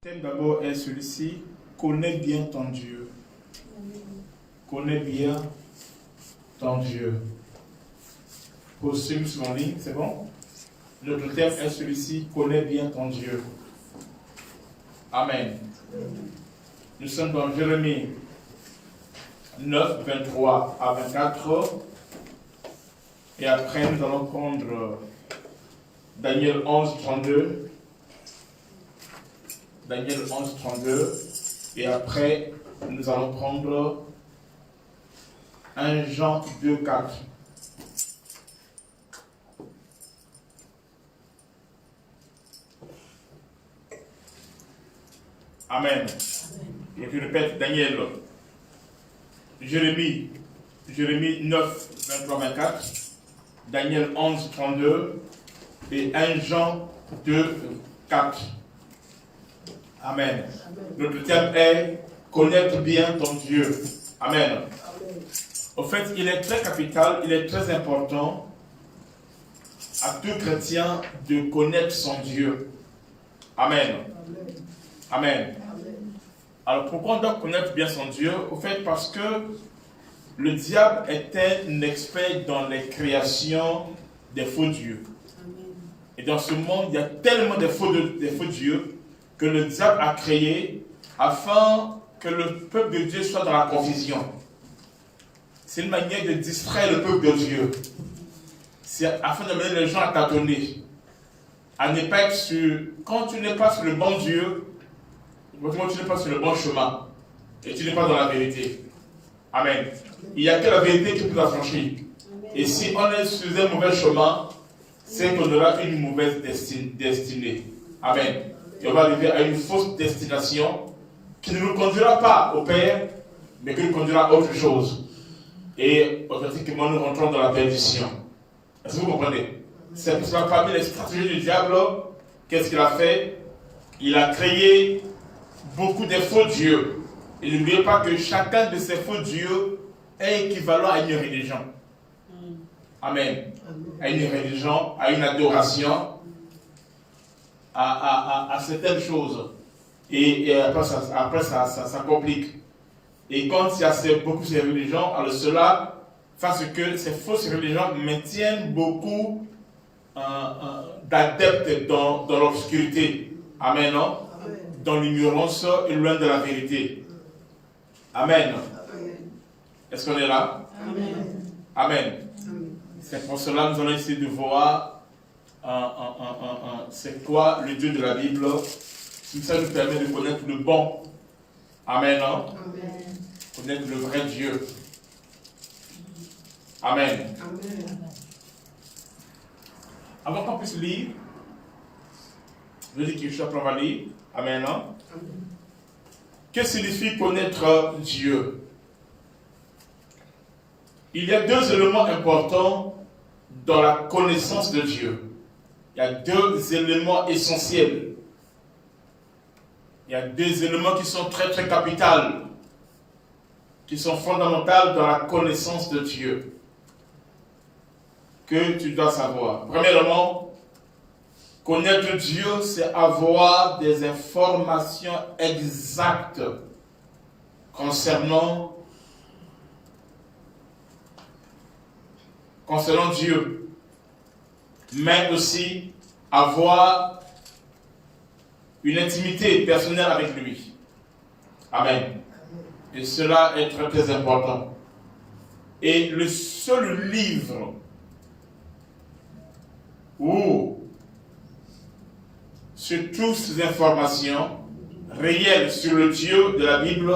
Le thème d'abord est celui-ci, connais bien ton Dieu. Connais bien ton Dieu. Pour ceux qui sont en ligne, c'est bon? Notre thème est celui-ci, connais bien ton Dieu. Amen. Nous sommes dans Jérémie 9, 23 à 24. Et après, nous allons prendre Daniel 11, 32. Daniel 11, 32. Et après, nous allons prendre 1 Jean 2, 4. Amen. Et je répète, Daniel, Jérémie 9, 23, 24, Daniel 11, 32 et 1 Jean 2, 4. Amen. Notre thème est connaître bien ton Dieu. Amen. Au fait, il est très capital, il est très important à tout chrétien de connaître son Dieu. Amen. Amen. Alors pourquoi on doit connaître bien son Dieu? Au fait, parce que le diable est un expert dans les créations des faux dieux. Et dans ce monde, il y a tellement de faux dieux que le diable a créé afin que le peuple de Dieu soit dans la confusion. C'est une manière de distraire le peuple de Dieu. C'est afin de mener les gens à tâtonner. À ne pas être sur... Quand tu n'es pas sur le bon Dieu, tu n'es pas sur le bon chemin. Et tu n'es pas dans la vérité. Amen. Il n'y a que la vérité qui peut affranchir. Et si on est sur un mauvais chemin, c'est qu'on aura une mauvaise destinée. Amen. Et on va arriver à une fausse destination qui ne nous conduira pas au Père, mais qui nous conduira à autre chose. Et automatiquement, nous rentrons dans la perdition. Est-ce que vous comprenez? C'est pour cela, parmi les stratégies du diable, qu'est-ce qu'il a fait? Il a créé beaucoup de faux dieux. Et n'oubliez pas que chacun de ces faux dieux est équivalent à une religion. Amen. À une religion, à une adoration, à certaines choses. Et après, ça complique. Et quand il y a beaucoup de religions, alors cela fait que ces fausses religions maintiennent beaucoup d'adeptes dans l'obscurité. Amen, non? Dans l'ignorance et loin de la vérité. Amen. Est-ce qu'on est là? Amen. Amen. C'est pour cela que nous allons essayer de voir c'est quoi le Dieu de la Bible. Ça nous permet de connaître le bon. Amen. Non? Amen. Connaître le vrai Dieu. Amen. Amen. Avant qu'on puisse lire, je dis quelque chose, après on va lire. Amen. Non? Amen. Que signifie connaître Dieu? Il y a deux éléments importants dans la connaissance de Dieu. Il y a deux éléments essentiels. Il y a deux éléments qui sont très très capitaux, qui sont fondamentaux dans la connaissance de Dieu, que tu dois savoir. Premièrement, connaître Dieu, c'est avoir des informations exactes concernant Dieu, mais aussi avoir une intimité personnelle avec lui. Amen. Et cela est très très important. Et le seul livre où sur toutes ces informations réelles sur le Dieu de la Bible,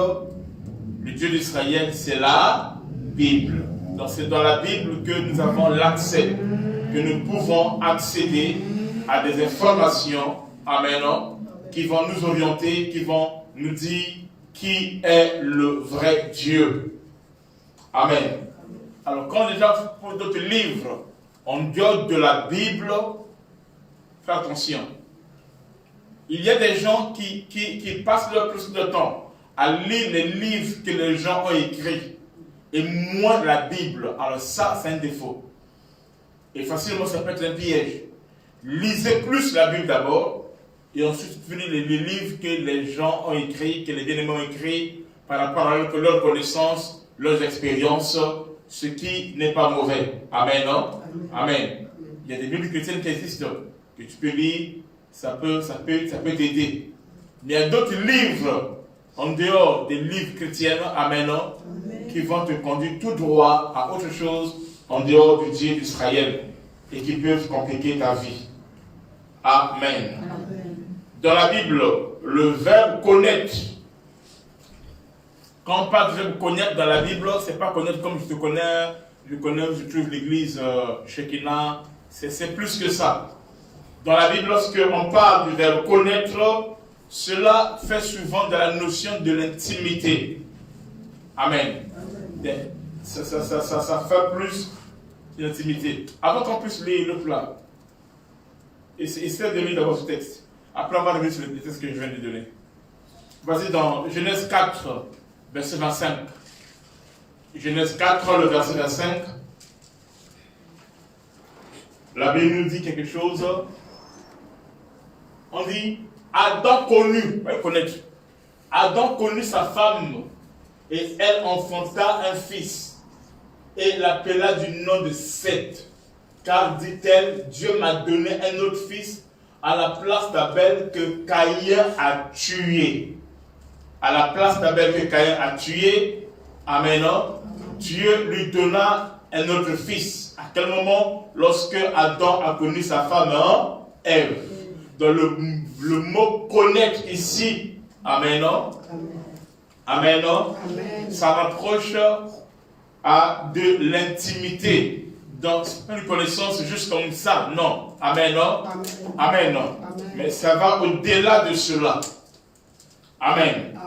le Dieu d'Israël, c'est la Bible. Donc c'est dans la Bible que nous avons l'accès, que nous pouvons accéder à des informations, amen, qui vont nous orienter, qui vont nous dire qui est le vrai Dieu. Amen. Alors quand les gens font d'autres livres en dehors de la Bible, faites attention. Il y a des gens qui passent leur plus de temps à lire les livres que les gens ont écrits et moins la Bible. Alors ça, c'est un défaut. Et facilement, ça peut être un piège. Lisez plus la Bible d'abord Et ensuite, venir les livres que les gens ont écrits, que les bien-aimés ont écrits, par rapport à leurs connaissances, leurs expériences, ce qui n'est pas mauvais. Amen, non? Amen. Il y a des Bibles chrétiennes qui existent, que tu peux lire, ça peut t'aider. Mais il y a d'autres livres, en dehors des livres chrétiens, amen, non? Qui vont te conduire tout droit à autre chose, en dehors du Dieu d'Israël, et qui peuvent compliquer ta vie. Amen. Dans la Bible, le verbe connaître, quand on parle de verbe connaître dans la Bible, c'est pas connaître comme je te connais, je trouve l'église Shekinah, c'est plus que ça. Dans la Bible, lorsqu'on parle du verbe connaître, cela fait souvent de la notion de l'intimité. Amen. Ça fait plus d'intimité. Avant qu'on puisse lire le plat, essaie de lire d'abord ce texte. Après, on va revenir sur le texte que je viens de donner. Vas-y dans Genèse 4, verset 25. Genèse 4, le verset 25. La Bible nous dit quelque chose. On dit, Adam connut, on va connaître. Adam connut sa femme et elle enfanta un fils et l'appela du nom de Seth. Car, dit-elle, Dieu m'a donné un autre fils à la place d'Abel que Caïn a tué. À la place d'Abel que Caïn a tué, amen, Dieu lui donna un autre fils. À quel moment? Lorsque Adam a connu sa femme, Ève. Dans le mot connaître ici, amen, amen, ça rapproche de l'intimité. Donc, ce n'est pas une connaissance juste comme ça, non. Amen, amen, mais ça va au-delà de cela. Amen.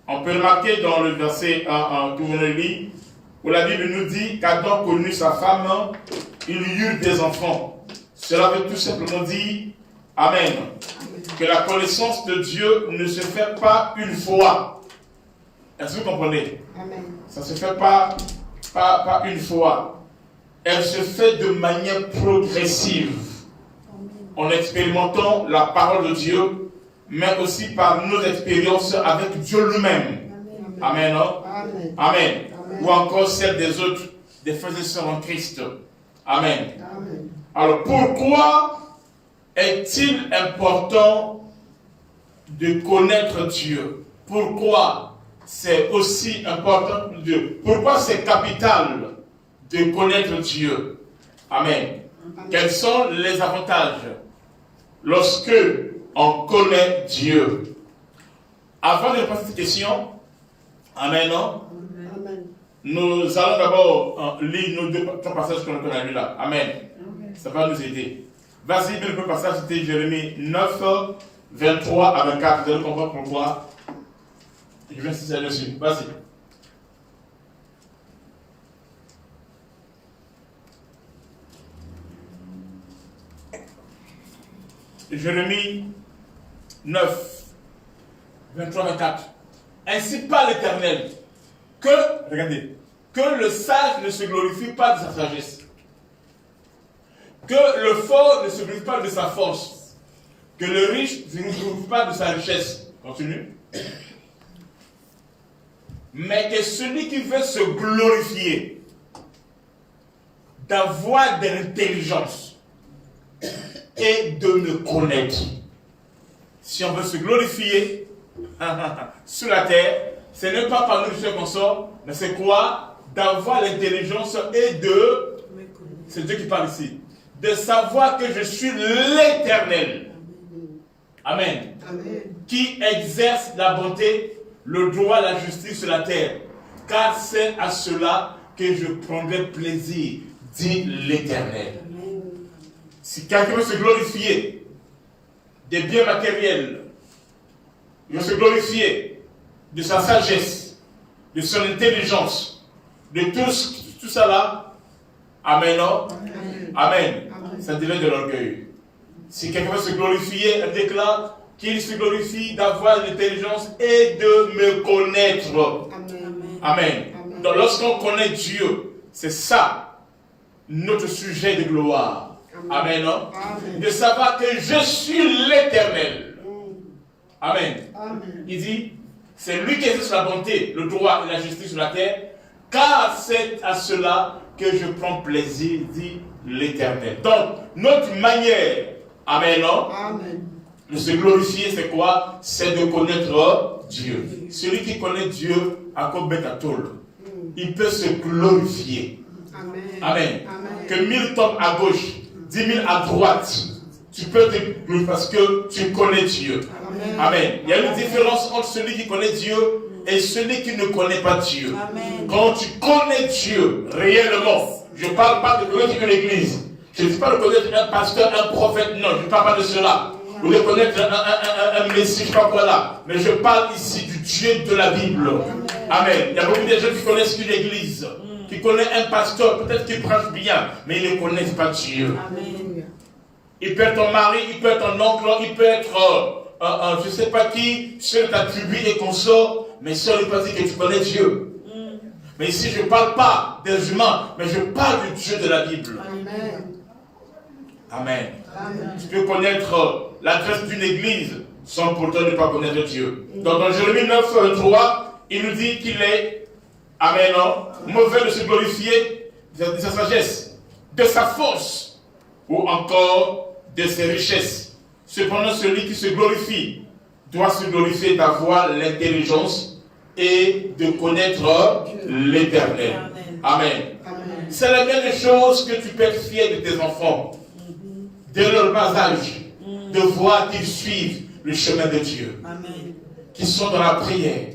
On peut remarquer dans le verset que vous venez de lire, où la Bible nous dit qu'Adam connut sa femme, il y eut des enfants. Cela veut tout simplement dire, amen, que la connaissance de Dieu ne se fait pas une fois. Est-ce que vous comprenez? Amen. Ça ne se fait pas une fois. Elle se fait de manière progressive, en expérimentant la parole de Dieu, mais aussi par nos expériences avec Dieu lui-même. Amen. Amen. Amen. Ou encore celle des autres, des frères et sœurs en Christ. Amen. Amen. Alors pourquoi est-il important de connaître Dieu? Pourquoi c'est aussi important pour Dieu? Pourquoi c'est capital de connaître Dieu? Amen. Quels sont les avantages lorsque on connaît Dieu? Avant de répondre à cette question, amen, nous allons d'abord lire nos trois passages qu'on a lus là. Amen. Ça va nous aider. Vas-y, le premier passage, c'était Jérémie 9, 23 à 24. Vous allez comprendre pourquoi je vais insister dessus. Vas-y. Jérémie 9, 23, 24. Ainsi parle l'Éternel, que le sage ne se glorifie pas de sa sagesse, que le fort ne se glorifie pas de sa force, que le riche ne se glorifie pas de sa richesse. Continue. Mais que celui qui veut se glorifier, d'avoir de l'intelligence et de me connaître. Si on veut se glorifier sur la terre, ce n'est pas par nous qu'on sort, mais c'est quoi? D'avoir l'intelligence et de... C'est Dieu qui parle ici. De savoir que je suis l'Éternel. Amen. Amen. Qui exerce la bonté, le droit, la justice sur la terre. Car c'est à cela que je prendrai plaisir, dit l'Éternel. Si quelqu'un veut se glorifier des biens matériels, il veut se glorifier de sa sagesse, de son intelligence, de tout ça là, amen, amen. Amen. Ça devient de l'orgueil. Si quelqu'un veut se glorifier, elle déclare qu'il se glorifie d'avoir l'intelligence et de me connaître. Amen. Amen. Amen. Donc lorsqu'on connaît Dieu, c'est ça notre sujet de gloire. Amen. Non? De savoir que je suis l'Éternel. Amen. Il dit, c'est lui qui exerce la bonté, le droit et la justice sur la terre, car c'est à cela que je prends plaisir, dit l'Éternel. Donc, notre manière, amen, non? De se glorifier, c'est quoi? C'est de connaître Dieu. Celui qui connaît Dieu, à Kobetatol, il peut se glorifier. Amen. Que 1000 tombent à gauche, 10 000 à droite, tu peux te glorifier parce que tu connais Dieu. Amen. Il y a une différence entre celui qui connaît Dieu et celui qui ne connaît pas Dieu. Quand tu connais Dieu réellement, je ne parle pas de connaître une église, je ne dis pas de connaître un pasteur, un prophète, non, je ne parle pas de cela. Ou de connaître un messie, je ne sais pas quoi là. Mais je parle ici du Dieu de la Bible. Amen. Il y a beaucoup de gens qui connaissent une église, qui connaissent un pasteur, peut-être qu'il prêche bien, mais ils ne connaissent pas Dieu. Amen. Il peut être ton mari, il peut être ton oncle, il peut être je ne sais pas qui, seul ta tribu et consort, mais seul il peut dire que tu connais Dieu. Mais ici, je ne parle pas des humains, mais je parle du Dieu de la Bible. Amen. Amen. Amen. Tu peux connaître l'adresse d'une église sans pourtant ne pas connaître Dieu. Donc dans Jérémie 9, 3, il nous dit qu'il est, amen, mauvais de se glorifier de sa sagesse, de sa force, ou encore de ses richesses. Cependant, celui qui se glorifie doit se glorifier d'avoir l'intelligence et de connaître l'Éternel. Amen. Amen. C'est la même chose que tu peux être fier de tes enfants, de leur bas âge, de voir qu'ils suivent le chemin de Dieu, qu'ils sont dans la prière,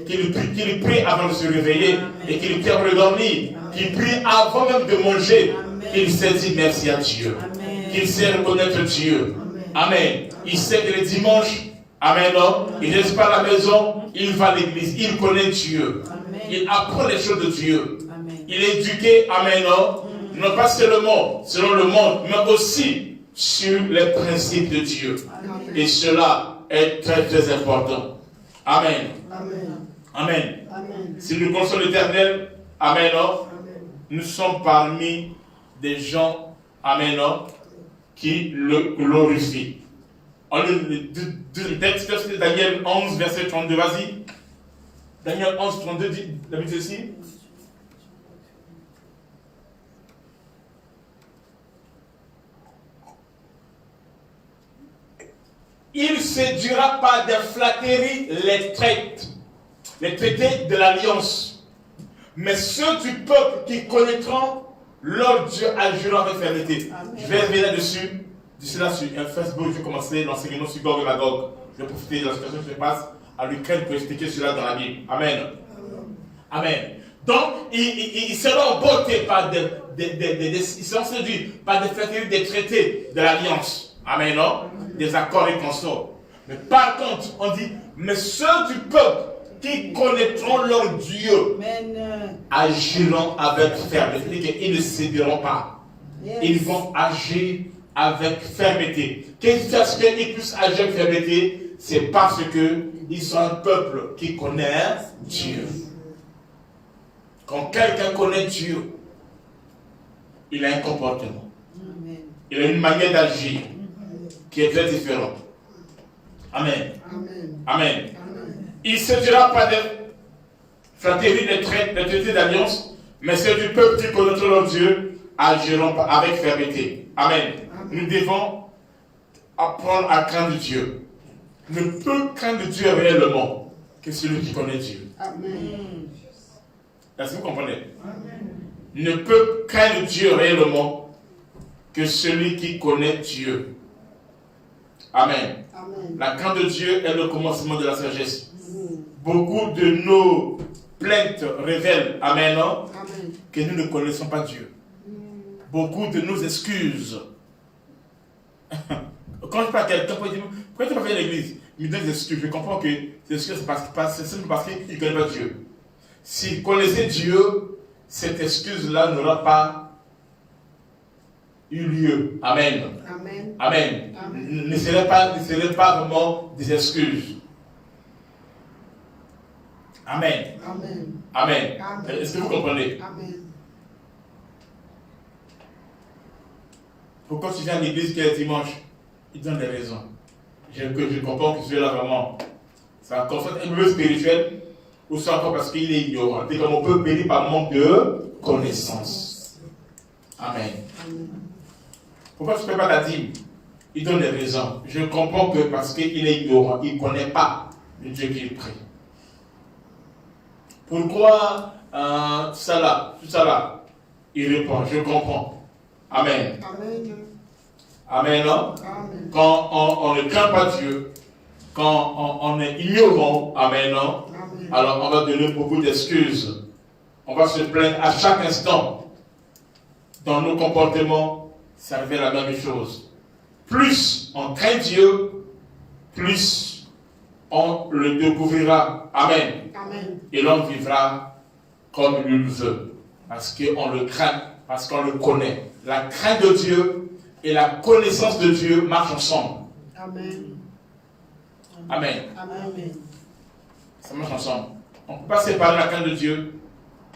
qu'ils prient avant de se réveiller et qu'ils prient avant de dormir, qu'ils prient avant même de manger, qu'ils se disent merci à Dieu, qu'ils sait reconnaître Dieu. Amen. Il sait que le dimanche, amen, non, il ne reste pas à la maison, il va à l'église, il connaît Dieu, il apprend les choses de Dieu, il est éduqué, amen, non pas seulement selon le monde, mais aussi sur les principes de Dieu. Et cela est très très important. Amen. Amen. Si nous connaissons l'Éternel, amen, nous sommes parmi des gens, amen, qui le glorifient. On le texte de Daniel 11, verset 32, vas-y. Daniel 11, 32 dit, la Bible ceci. Il séduira par des flatteries les traités de l'alliance. Mais ceux du peuple qui connaîtront leur Dieu agiront avec fermeté. Je vais revenir là-dessus. D'ici là, sur Facebook, je vais commencer l'enseignement sur Gog et Magog. Je vais profiter de la situation qui se passe à l'Ukraine pour expliquer cela dans la Bible. Amen. Amen. Donc, ils seront emportés par ils seront séduits par des flatteries des traités de l'alliance. Amen, non? Des accords et consorts. Mais par contre, on dit, mais ceux du peuple qui connaîtront leur Dieu agiront avec fermeté. Ils ne céderont pas. Ils vont agir avec fermeté. Qu'est-ce qu'ils puissent agir avec fermeté? C'est parce qu'ils sont un peuple qui connaît Dieu. Quand quelqu'un connaît Dieu, il a un comportement. Il a une manière d'agir qui est très différente. Amen. Amen. Il ne se dira pas de flatterie des traités d'alliance, mais c'est du peuple qui connaît leur Dieu, agiront avec fermeté. Amen. Nous devons apprendre à craindre Dieu. Ne peut craindre Dieu réellement que celui qui connaît Dieu. Amen. Est-ce que vous comprenez? Amen. Ne peut craindre Dieu réellement que celui qui connaît Dieu. Amen. Amen. La crainte de Dieu est le commencement de la sagesse. Beaucoup de nos plaintes révèlent, amen, que nous ne connaissons pas Dieu. Beaucoup de nos excuses. Quand je parle à quelqu'un, pourquoi tu n'as pas fait l'église? Il me donne des excuses. Je comprends que ces excuses, c'est simplement parce qu'il ne connaît pas Dieu. S'il connaissait Dieu, cette excuse-là n'aura pas eu lieu. Amen. Amen. Amen. Amen. Ne serait pas vraiment des excuses. Amen. Amen. Amen. Amen. Est-ce que vous comprenez? Amen. Pourquoi tu viens à l'église qui est dimanche? Il donne des raisons. Je comprends que celui-là vraiment, c'est un concept un peu spirituel, ou c'est encore parce qu'il est ignorant. C'est comme on peut bénir par manque de connaissance. Amen. Pourquoi tu ne fais pas ta dîme? Il donne des raisons. Je comprends que parce qu'il est ignorant, il ne connaît pas le Dieu qu'il prie. Pourquoi tout ça là? Il répond, je comprends. Amen. Amen. Amen, non? Amen. Quand on ne craint pas Dieu, quand on est ignorant, amen, non? Amen. Alors on va donner beaucoup d'excuses. On va se plaindre à chaque instant. Dans nos comportements, ça revient la même chose. Plus on craint Dieu, plus on le découvrira. Amen. Amen. Et l'on vivra comme il le veut. Parce qu'on le craint, parce qu'on le connaît. La crainte de Dieu et la connaissance de Dieu marchent ensemble. Amen. Amen. Amen. Ça marche ensemble. On ne peut pas séparer la crainte de Dieu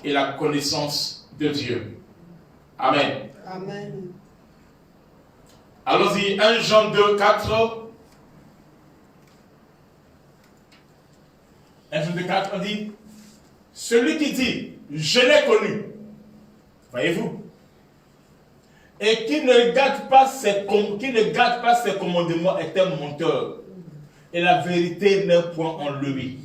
et la connaissance de Dieu. Amen. Amen. Allons-y, 1 Jean 2, 4. 1 Jean 2, 4, on dit, celui qui dit, je l'ai connu, voyez-vous, et qui ne garde pas ses commandements est un menteur, et la vérité n'est point en lui.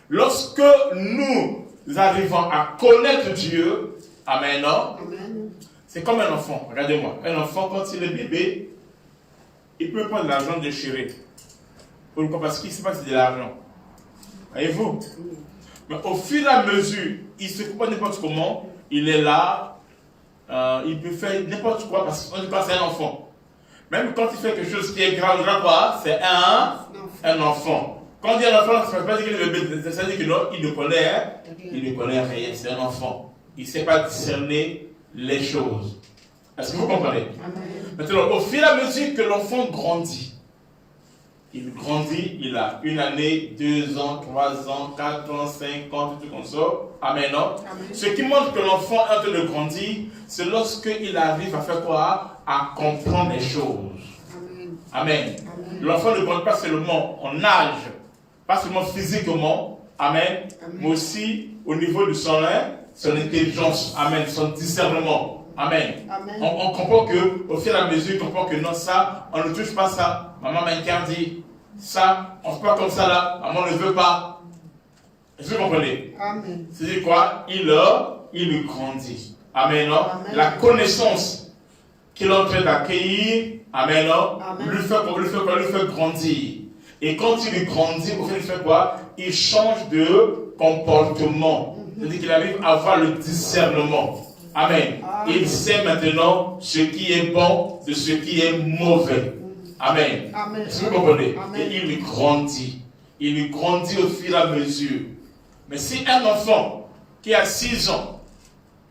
Lorsque nous arrivons à connaître Dieu, amen, non? Amen. C'est comme un enfant, regardez-moi, un enfant quand il est bébé, il peut prendre de l'argent déchiré. Pourquoi? Parce qu'il ne sait pas que c'est de l'argent. Voyez-vous? Mais au fur et à mesure, il se comporte n'importe comment, il est là, il peut faire n'importe quoi parce qu'on dit pas c'est un enfant. Même quand il fait quelque chose qui est grave, c'est un enfant. Quand on dit un enfant, ça ne veut pas dire qu'il est bébé, ça veut dire que non, il ne connaît rien, c'est un enfant. Il ne sait pas discerner les choses. Est-ce que vous comprenez? Amen. Maintenant, au fur et à mesure que l'enfant grandit, il a 1 année, 2 ans, 3 ans, 4 ans, 5 ans, tout comme ça. Amen, non? Amen. Ce qui montre que l'enfant est en train de grandir, c'est lorsqu'il arrive à faire quoi? À comprendre les choses. Amen. Amen. Amen. L'enfant ne grandit pas seulement en âge, pas seulement physiquement, amen, Amen. mais aussi au niveau de son intelligence, amen, son discernement. Amen. Amen. On comprend que, au fur et à mesure, on comprend que non, ça, on ne touche pas ça. Maman m'interdit. Ça, on ne fait pas comme ça là. Maman ne veut pas. Est-ce que vous comprenez? Amen. C'est quoi? Il grandit. Amen. Non? Amen. La connaissance qu'il est en train d'accueillir, amen, non? Amen. Lui fait grandir. Et quand il grandit, au fait, il fait quoi? Il change de comportement. C'est-à-dire qu'il arrive à avoir le discernement. Amen. Amen. Il sait maintenant ce qui est bon de ce qui est mauvais. Amen. Amen. Est-ce que vous comprenez? Amen. Et il grandit. Il grandit au fur et à mesure. Mais si un enfant qui a 6 ans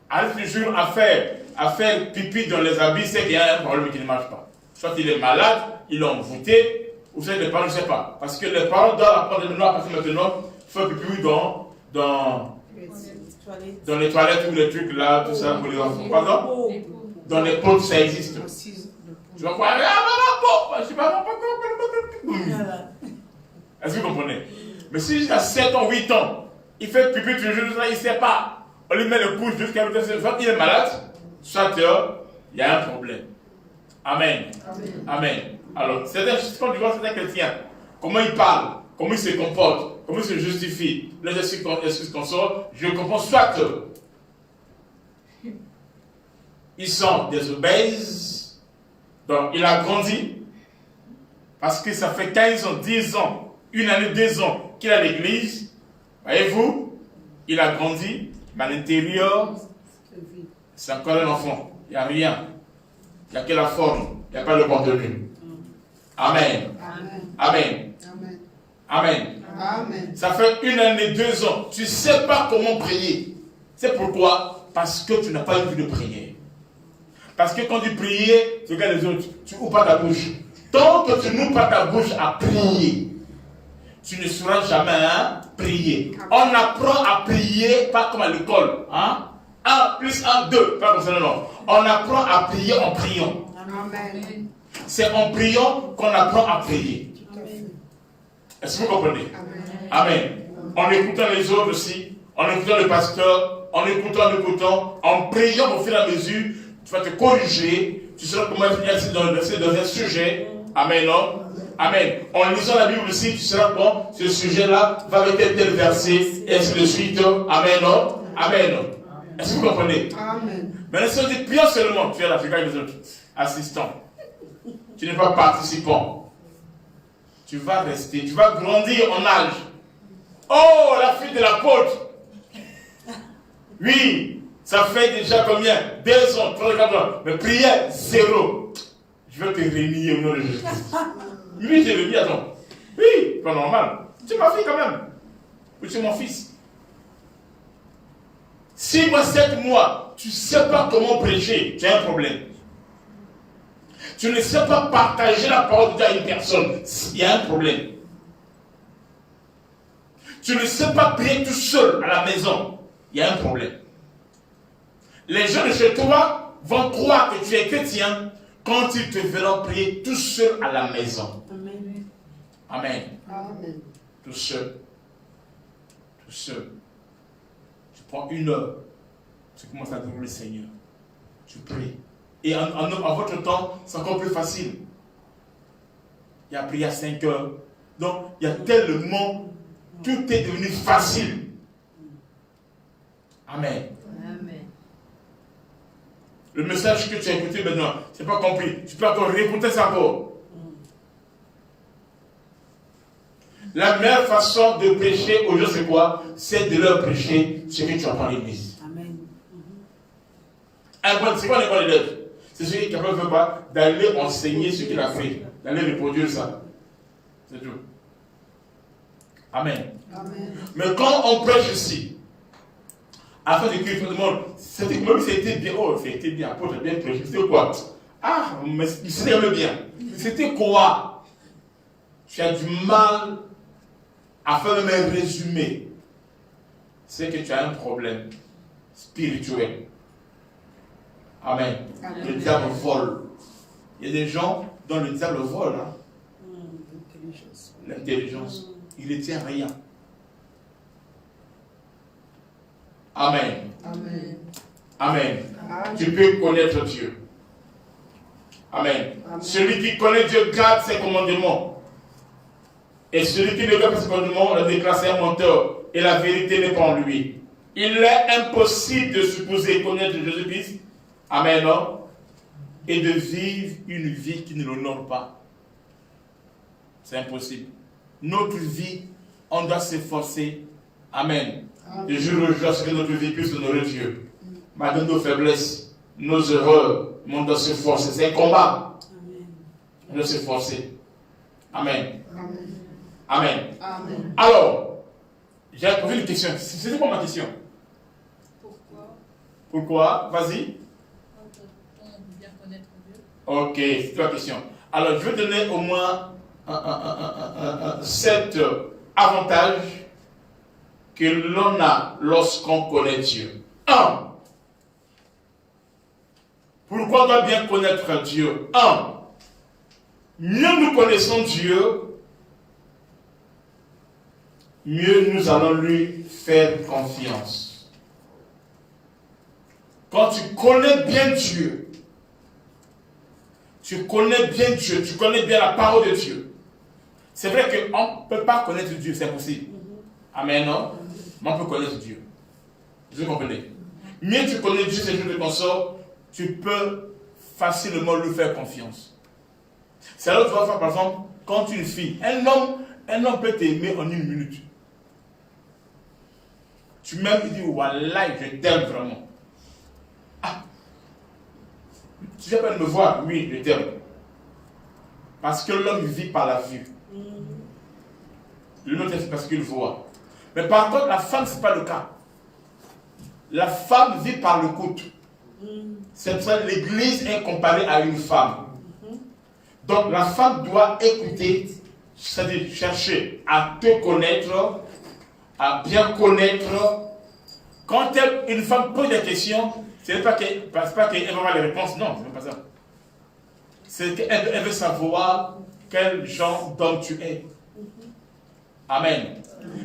arrive toujours à faire pipi dans les habits, c'est qu'il y a un problème qui ne marche pas. Soit il est malade, il l'a envoûté, ou soit les parents ne savent pas. Parce que les parents doivent apprendre maintenant à partir de maintenant faire pipi dans les toilettes ou les trucs là, tout ça pour les enfants. Pardon? Dans les pots, ça existe. Tu vas voir, je sais pas, est-ce que vous comprenez? Mais si il a 7 ans, 8 ans, il fait pipi toujours, il ne sait pas. On lui met le couche jusqu'à soit il est malade, soit il y a un problème. Amen. Amen. Amen. Alors, quand tu vois certains chrétiens, comment ils parlent, comment ils se comportent, comment ils se justifient, les excuses qu'on sort, je comprends soit ils sont des obèses, donc il a grandi, parce que ça fait 15 ans, 10 ans, 1 année, 2 ans qu'il est à l'église, voyez-vous, il a grandi, mais à l'intérieur, c'est encore un enfant, il n'y a rien, il n'y a que la forme, il n'y a pas le contenu. Amen. Amen. Amen. Amen. Amen. Amen. Ça fait 1 année, 2 ans. Tu ne sais pas comment prier. C'est pourquoi? Parce que tu n'as pas eu de prière. Parce que quand tu priais, tu regardes les autres, tu n'ouvres pas ta bouche. Tant que tu n'ouvres pas ta bouche à prier, tu ne sauras jamais prier. On apprend à prier pas comme à l'école. 1 plus 1, 2. Pas comme ça, non. On apprend à prier en priant. Amen. C'est en priant qu'on apprend à prier. Est-ce que vous comprenez? Amen. En écoutant les autres aussi, en écoutant le pasteur, en écoutant, en priant au fur et à mesure, tu vas te corriger, tu sauras comment être dans un sujet. Amen, non? Amen. En lisant la Bible aussi, tu sauras bon, ce sujet-là va avec tel verset, et ainsi de suite. Amen, non? Amen. Est-ce que vous comprenez? Amen. Maintenant, si on dit prions seulement, tu es là, tu regardes les autres, assistant. Tu n'es pas participant. Tu vas rester, tu vas grandir en âge. Oh, la fille de l'apôtre. Oui, ça fait déjà combien? 2 ans, 3 ans, 4 ans. Mais prière, 0. Je vais te renier au nom de Jésus. Oui, j'ai remis, attends. Oui, pas normal. Tu es ma fille quand même. Ou tu es mon fils. 6 mois, 7 mois, tu ne sais pas comment prêcher, tu as un problème. Tu ne sais pas partager la parole de Dieu à une personne, il y a un problème. Tu ne sais pas prier tout seul à la maison, il y a un problème. Les gens de chez toi vont croire que tu es chrétien quand ils te verront prier tout seul à la maison. Amen. Amen. Amen. Tout seul. Tout seul. Tu prends 1 heure. Tu commences à adorer le Seigneur. Tu pries. Et en votre temps, c'est encore plus facile. Il y a prié à 5 heures. Donc, il y a tellement, tout est devenu facile. Amen. Amen. Le message que tu as écouté maintenant, tu n'as pas compris. Tu peux encore réécouter ça encore. La meilleure façon de prêcher aux gens, c'est quoi? C'est de leur prêcher ce que tu apprends à l'église. Amen. C'est quoi les bons élèves? C'est celui qui ne veut pas d'aller enseigner ce qu'il a fait, d'aller reproduire ça. C'est tout. Amen. Amen. Mais quand on prêche ici, afin de crier tout le monde, c'était même si c'était bien, oh, c'était bien, apôtre, bien prêché, c'était quoi? Ah, mais c'était même bien. C'était quoi? Tu as du mal à faire même un résumé. C'est que tu as un problème spirituel. Amen. Amen. Le diable vole. Il y a des gens dont le diable vole. Hein? L'intelligence. Il ne tient rien. Amen. Amen. Amen. Amen. Tu peux connaître Dieu. Amen. Amen. Celui qui connaît Dieu garde ses commandements. Et celui qui ne garde pas ses commandements, on le déclare c'est un menteur. Et la vérité n'est pas en lui. Il est impossible de supposer connaître Jésus-Christ. Amen. Non? Et de vivre une vie qui ne l'honore pas. C'est impossible. Notre vie, on doit s'efforcer. Amen. De jour au jour, à ce que notre vie puisse honorer Dieu. Malgré nos faiblesses, nos erreurs, on doit s'efforcer. C'est un combat. On doit s'efforcer. Amen. Amen. Amen. Amen. Alors, j'ai posé une question. C'était quoi ma question? Pourquoi Pourquoi? Vas-y. peut-on bien connaître Dieu? Ok, c'est la question. Alors, je vais donner au moins 7 avantages que l'on a lorsqu'on connaît Dieu. 1. Pourquoi on doit bien connaître Dieu? 1. Mieux nous connaissons Dieu, mieux nous allons lui faire confiance. Quand tu connais bien Dieu, tu connais bien Dieu, tu connais bien la parole de Dieu. C'est vrai qu'on ne peut pas connaître Dieu, c'est impossible. Amen, non? Mais on peut connaître Dieu. Vous comprenez? Mieux tu connais Dieu, c'est Dieu de consort, tu peux facilement lui faire confiance. C'est là où tu vas faire, par exemple, quand une fille, un homme peut t'aimer en 1 minute. Tu m'aimes, il dit, Wallah, je t'aime vraiment. Ah, tu viens pas de me voir, oui, je t'aime. Parce que l'homme vit par la vue. L'autre c'est parce qu'il voit. Mais par contre, la femme, ce n'est pas le cas. La femme vit par l'écoute. C'est pour ça que l'église est comparée à une femme. Donc la femme doit écouter, c'est-à-dire chercher à te connaître, à bien connaître. Quand une femme pose des questions, ce n'est pas qu'elle va avoir les réponses, non, ce n'est pas ça. c'est qu'elle veut savoir quel genre d'homme tu es. Amen.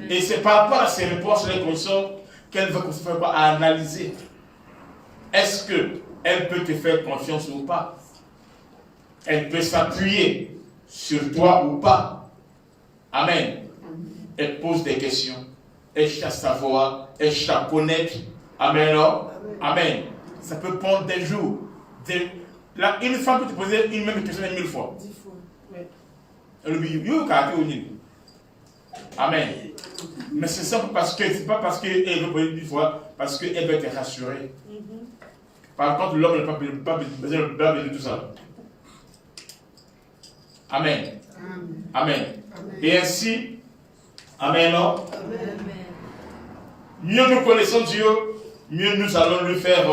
Et c'est par rapport à ces réponses, les consorts, qu'elle veut faire quoi? À analyser. Est-ce qu'elle peut te faire confiance ou pas? Elle peut s'appuyer sur toi ou pas? Amen. Elle pose des questions. Elle cherche à savoir. Elle cherche à connaître. Amen. Alors? Amen. Ça peut prendre des jours. Là, une femme peut te poser une même question 1000 fois. 10 fois. Ouais. Amen. Mais c'est ça parce que c'est pas parce qu'elle veut poser 10 fois, parce qu'elle veut te rassurer. Par contre, l'homme n'a pas besoin de tout ça. Amen. Amen. Et ainsi, Amen. Mieux nous connaissons Dieu, mieux nous allons lui faire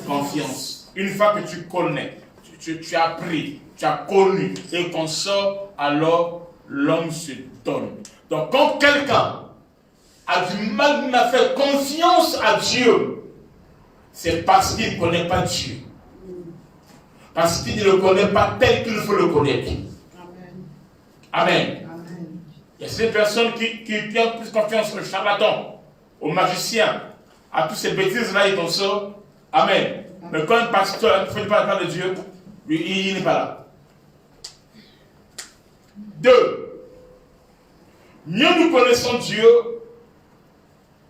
confiance. Une fois que tu connais, tu as appris, tu as connu et qu'on sort, alors l'homme se donne. Donc quand quelqu'un a du mal à faire confiance à Dieu, c'est parce qu'il ne connaît pas Dieu. Parce qu'il ne le connaît pas tel qu'il faut le connaître. Amen. Il y a ces personnes qui ont plus confiance au charlatan, au magicien, à toutes ces bêtises-là et qu'on sort. Amen. Mais quand un pasteur ne fait pas la part de Dieu, lui, il n'est pas là. 2. Mieux nous connaissons Dieu,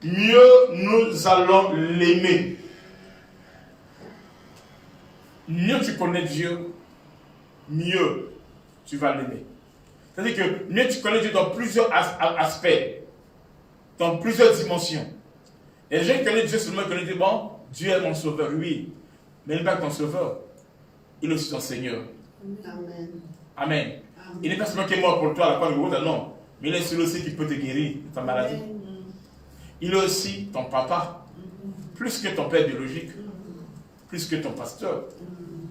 mieux nous allons l'aimer. Mieux tu connais Dieu, mieux tu vas l'aimer. C'est-à-dire que mieux tu connais Dieu dans plusieurs aspects, dans plusieurs dimensions. Les gens qui connaissent Dieu seulement connaissent Dieu, bon, Dieu est mon sauveur, oui, mais il n'est pas ton sauveur, il est aussi ton Seigneur. Amen. Amen. Il n'est pas seulement qui est mort pour toi à la croix de Golgotha, non, mais il est celui aussi qui peut te guérir de ta maladie. Il est aussi ton papa, plus que ton père biologique, plus que ton pasteur.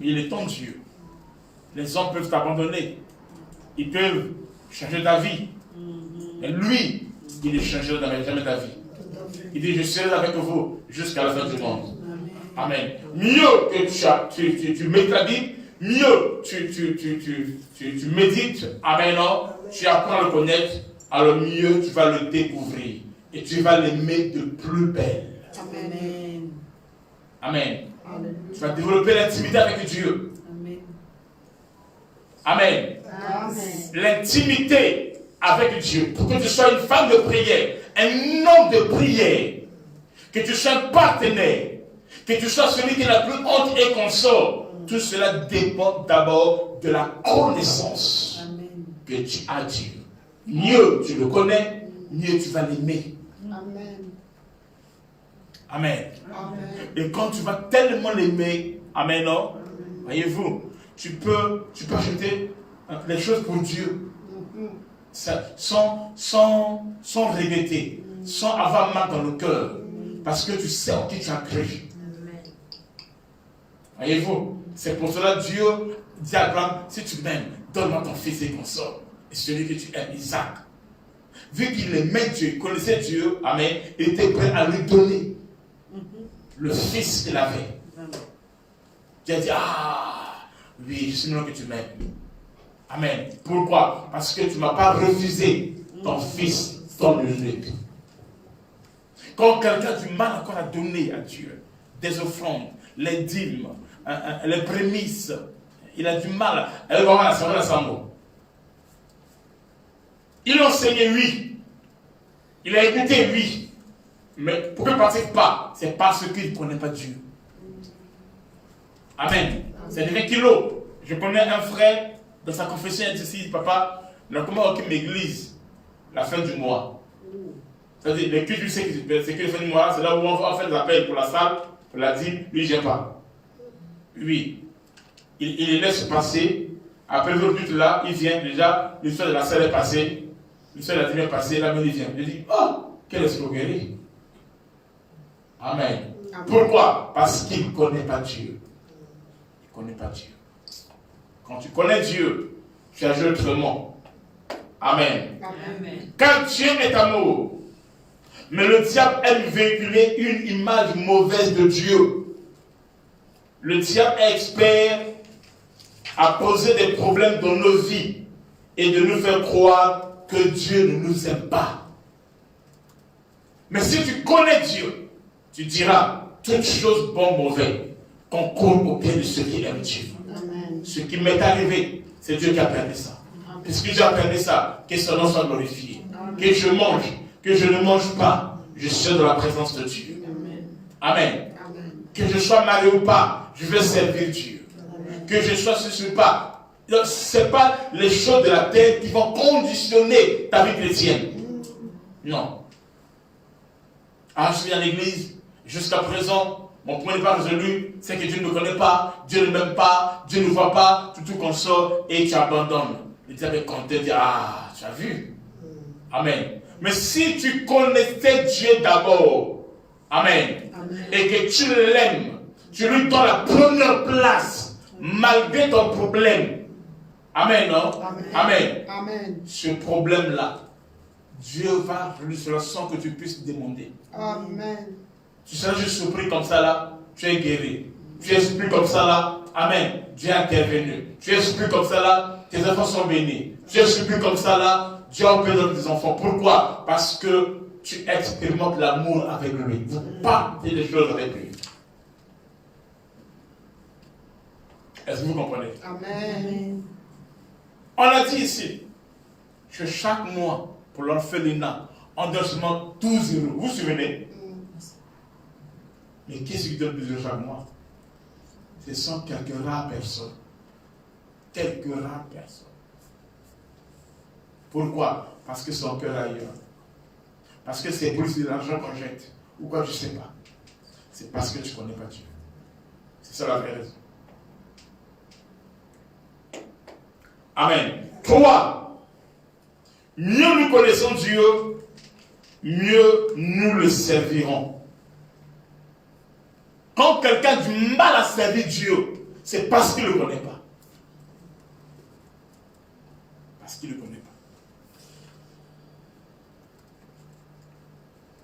Il est ton Dieu. Les hommes peuvent t'abandonner. Ils peuvent changer ta vie. Et lui, il ne changera jamais ta vie. Il dit, je serai avec vous jusqu'à la fin du monde. Amen. Mieux que tu médites la Bible, mieux tu médites. Amen. Non? Tu apprends à le connaître, alors mieux tu vas le découvrir. Et tu vas l'aimer de plus belle. Amen. Amen. Tu vas développer l'intimité avec Dieu. Amen. Amen. L'intimité avec Dieu. Pour que tu sois une femme de prière, un homme de prière, que tu sois un partenaire, que tu sois celui qui n'a plus honte et consort. Tout cela dépend d'abord de la connaissance que tu as Dieu. Mieux tu le connais, mieux tu vas l'aimer. Amen. Amen. Amen. Et quand tu vas tellement l'aimer, amen, non? Voyez-vous, tu peux acheter les choses pour Dieu sans regretter, sans avoir mal dans le cœur, parce que tu sais en qui tu as cru. Voyez-vous, c'est pour cela que Dieu dit à Abraham, si tu m'aimes, donne-moi ton fils et consort. Et celui que tu aimes, Isaac. Vu qu'il aimait Dieu, il connaissait Dieu, amen, il était prêt à lui donner le fils qu'il avait. Il a dit, ah, oui, je sais maintenant que tu m'aimes. Amen. Pourquoi? Parce que tu ne m'as pas refusé ton fils, ton unique. Quand quelqu'un a du mal encore à donner à Dieu des offrandes, les dîmes, les prémices, il a du mal. Elle va voir la Sambo. Il a enseigné, oui. Il a écouté, oui. Mais pourquoi il ne pratique pas? C'est parce qu'il ne connaît pas Dieu. Amen. C'est des kilos. Je connais un frère, dans sa confession, il dit, papa, il a comment occuper l'église la fin du mois. C'est-à-dire, les cultes, c'est que la fin du mois, c'est là où on va faire des appels pour la salle, pour la dîme, lui, il n'aime pas. Oui. Il les laisse passer. Après le culte là, il vient déjà, l'histoire de la salle est passée, l'histoire de la dîme est passée, là, il vient. Il dit, oh, quelle escroquerie. Amen. Pourquoi? Parce qu'il ne connaît pas Dieu. Il ne connaît pas Dieu. Quand tu connais Dieu, tu agis autrement. Amen. Amen. Car Dieu est amour. Mais le diable aime véhiculer une image mauvaise de Dieu. Le diable est expert à poser des problèmes dans nos vies et de nous faire croire que Dieu ne nous aime pas. Mais si tu connais Dieu, tu diras toutes choses bonnes, mauvaises, concourent au bien de ceux qui aiment Dieu. Amen. Ce qui m'est arrivé, c'est Dieu qui a permis ça. Puisque Dieu a permis ça, que son nom soit glorifié. Que je mange, que je ne mange pas, je suis dans la présence de Dieu. Amen. Amen. Que je sois marié ou pas, je vais servir Dieu. Que je sois ceci ou pas. Ce n'est pas les choses de la terre qui vont conditionner ta vie chrétienne. Non. Ah, je suis dans l'église, jusqu'à présent, mon point n'est pas résolu, c'est que Dieu ne me connaît pas, Dieu ne m'aime pas, Dieu ne voit pas, tout qu'on sort et tu abandonnes. Et tu avais compté, dire, ah, tu as vu. Amen. Mais si tu connaissais Dieu d'abord, Amen, Amen. et que tu l'aimes, tu lui donnes la première place, malgré ton problème. Amen, non? Amen. Amen. Amen. Ce problème-là, Dieu va résoudre sans que tu puisses demander. Amen. Tu seras juste surpris comme ça là, tu es guéri. Tu es surpris comme ça là, Amen, Dieu est intervenu. Tu es surpris comme ça là, tes enfants sont bénis. Tu es surpris comme ça là, Dieu a béni tes enfants. Pourquoi? Parce que tu expérimentes l'amour avec lui. Vous partez des choses avec lui. Est-ce que vous comprenez? Amen. On a dit ici que chaque mois, pour l'orphelinat, on donne seulement 12 euros. Vous vous souvenez? Mais qu'est-ce qui donne 12 euros chaque mois? Ce sont quelques rares personnes. Quelques rares personnes. Pourquoi? Parce que son cœur est ailleurs. Parce que c'est plus de l'argent qu'on jette. Ou quoi, je ne sais pas. C'est parce que tu ne connais pas Dieu. C'est ça la vraie raison. Amen. 3. Mieux nous connaissons Dieu, mieux nous le servirons. Quand quelqu'un a du mal à servir Dieu, c'est parce qu'il ne le connaît pas. Parce qu'il ne le connaît pas.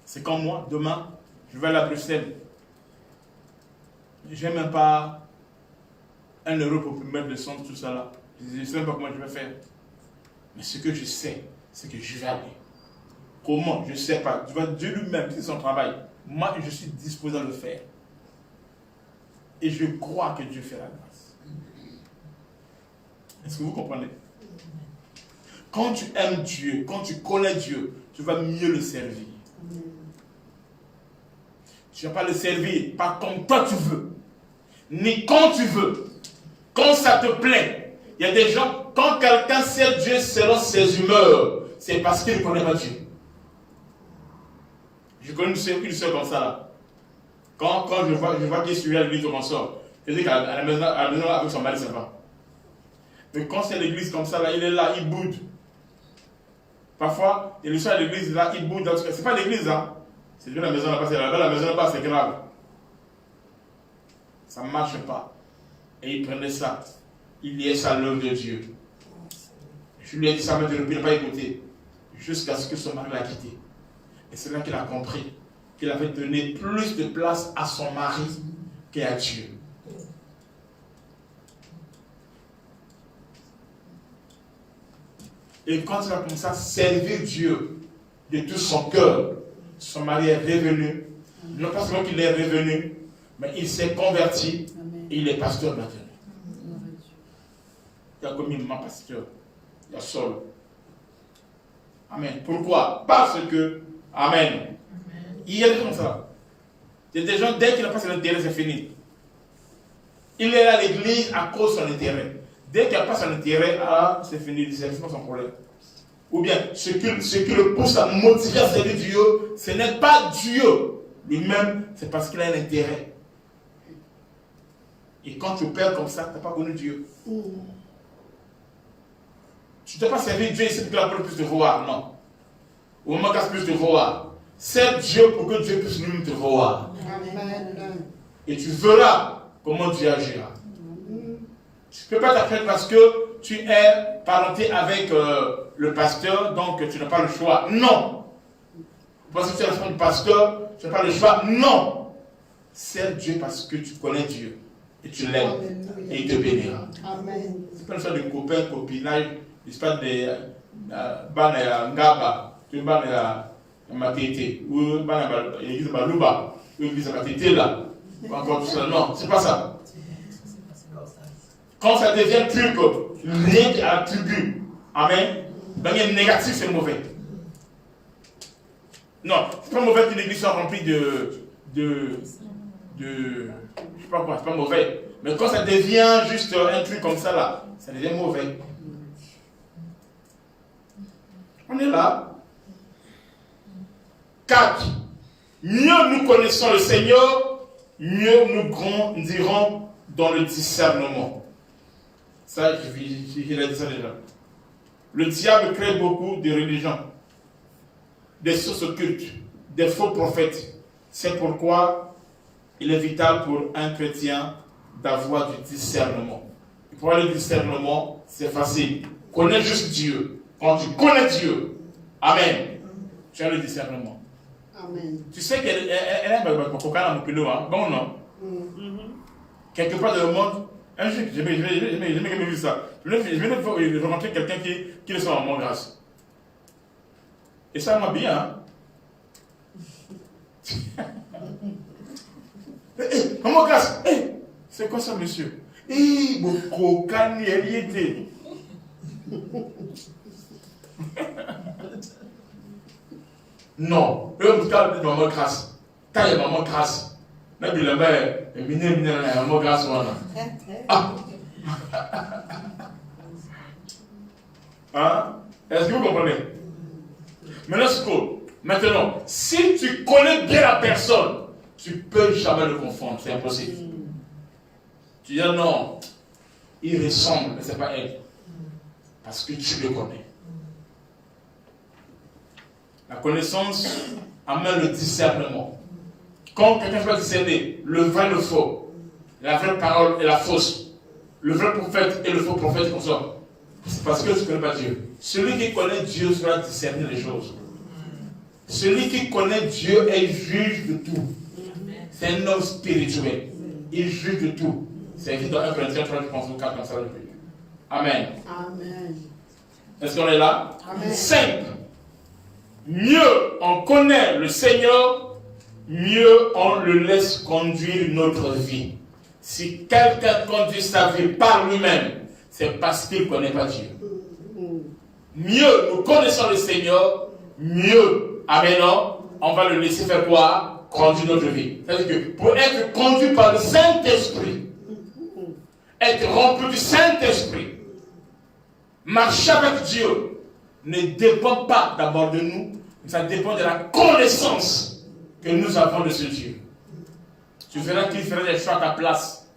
C'est comme moi, demain, je vais aller à Bruxelles. Je n'ai même pas 1 euro pour mettre le son, tout ça là. Je ne sais même pas comment je vais faire. Mais ce que je sais, c'est que je vais aller. Comment? Je ne sais pas. Dieu lui-même, c'est son travail. Moi, je suis disposé à le faire. Et je crois que Dieu fait la grâce. Est-ce que vous comprenez? Quand tu aimes Dieu, quand tu connais Dieu, tu vas mieux le servir. Tu ne vas pas le servir, pas comme toi tu veux, ni quand tu veux, quand ça te plaît. Il y a des gens, quand quelqu'un sert Dieu selon ses humeurs, c'est parce qu'il ne connaît pas Dieu. Je connais une soeur comme ça là. Quand je vois qu'il suit à l'église au consort, je dis qu'à la maison avec son mari, ça va. Mais quand c'est l'église comme ça, là, il est là, il boude. Parfois, il est à l'église, là, il boude. C'est pas l'église, hein. C'est juste la maison là-bas, c'est là-bas, la maison là-bas, c'est grave. Ça ne marche pas. Et il prenait ça. Il liait ça à l'œuvre de Dieu. Je lui ai dit ça, mais il n'a pas écouté. Jusqu'à ce que son mari l'a quitté. Et c'est là qu'il a compris qu'il avait donné plus de place à son mari qu'à Dieu. Et quand il a commencé à servir Dieu de tout son cœur, son mari est revenu. Non pas seulement qu'il est revenu, mais il s'est converti et il est pasteur maintenant. Il y a comme un pasteur. Il y a seul. Amen. Pourquoi? Parce que, Amen. Il y a des gens comme ça. Il y a des gens, dès qu'il n'a pas son intérêt, c'est fini. Il est à l'église à cause de son intérêt. Dès qu'il n'a pas son intérêt, c'est fini, c'est pas son problème. Ou bien, ce qui le pousse à motiver à servir Dieu, ce n'est pas Dieu lui-même, c'est parce qu'il a un intérêt. Et quand tu perds comme ça, tu n'as pas connu Dieu. Tu ne dois pas servir Dieu ici pour que la personne puisse te voir, non. Au moment qu'elle puisse te voir, sers Dieu pour que Dieu puisse lui-même te voir. Amen. Et tu verras comment Dieu agira. Tu ne peux pas t'appeler parce que tu es parenté avec le pasteur, donc tu n'as pas le choix. Non. Parce que tu es l'enfant du pasteur, tu n'as pas le choix. Non. Sers Dieu parce que tu connais Dieu. et tu l'aimes et il te bénira. Amen. C'est pas une sorte de copain, copinage, c'est pas des ban ngaba, tu ban matete, ou ban l'église baluba, ou l'église matete là, ou encore tout ça. Non, c'est pas ça. Quand ça devient truc lié à la tribu, amen, dans le négatif, c'est mauvais. Non, c'est pas mauvais qu'une église soit remplie je sais pas quoi, c'est pas mauvais. Mais quand ça devient juste un truc comme ça là, ça devient mauvais. On est là. 4. Mieux nous connaissons le Seigneur, mieux nous grandirons dans le discernement. Ça, j'ai dit ça déjà. Le diable crée beaucoup de religions, des sources occultes, des faux prophètes. C'est pourquoi il est vital pour un chrétien d'avoir du discernement. Et pour avoir le discernement, c'est facile. Connais juste Dieu. Quand tu connais Dieu, amen, tu as le discernement. Amen. Tu sais qu'elle est un coca dans mon pilot, hein? Bon, non? Quelque part dans le monde, un jour, j'ai jamais vu ça. Je venais de rencontrer quelqu'un qui le sent en mon grâce. Et ça m'a bien, hein? Comment grâce? C'est quoi ça, monsieur? Mon coca n'y était. Non, eux, vous avez maman grâce. Taille maman grâce. N'a pas la maman grâce. Ah! Hein? Est-ce que vous comprenez? Maintenant, si tu connais bien la personne, tu ne peux jamais le confondre, c'est impossible. Tu dis non, il ressemble, mais ce n'est pas elle. Parce que tu le connais. La connaissance amène le discernement. Quand quelqu'un va discerner le vrai et le faux, la vraie parole et la fausse, le vrai prophète et le faux prophète, comme ça, c'est parce que tu ne connais pas Dieu. Celui qui connaît Dieu sera discerner les choses. Celui qui connaît Dieu est juge de tout. C'est un homme spirituel. Il juge de tout. C'est écrit dans 1 Corinthiens 3, je pense, 4 comme ça. Amen. Amen. Est-ce qu'on est là? Amen. 5. Mieux on connaît le Seigneur, mieux on le laisse conduire notre vie. Si quelqu'un conduit sa vie par lui-même, c'est parce qu'il ne connaît pas Dieu. Mieux nous connaissons le Seigneur, mieux, amen, on va le laisser faire quoi? Conduire notre vie. C'est-à-dire que pour être conduit par le Saint-Esprit, être rempli du Saint-Esprit, marcher avec Dieu, ne dépend pas d'abord de nous, mais ça dépend de la connaissance que nous avons de ce Dieu. Tu verras qu'il fera des choix à ta place.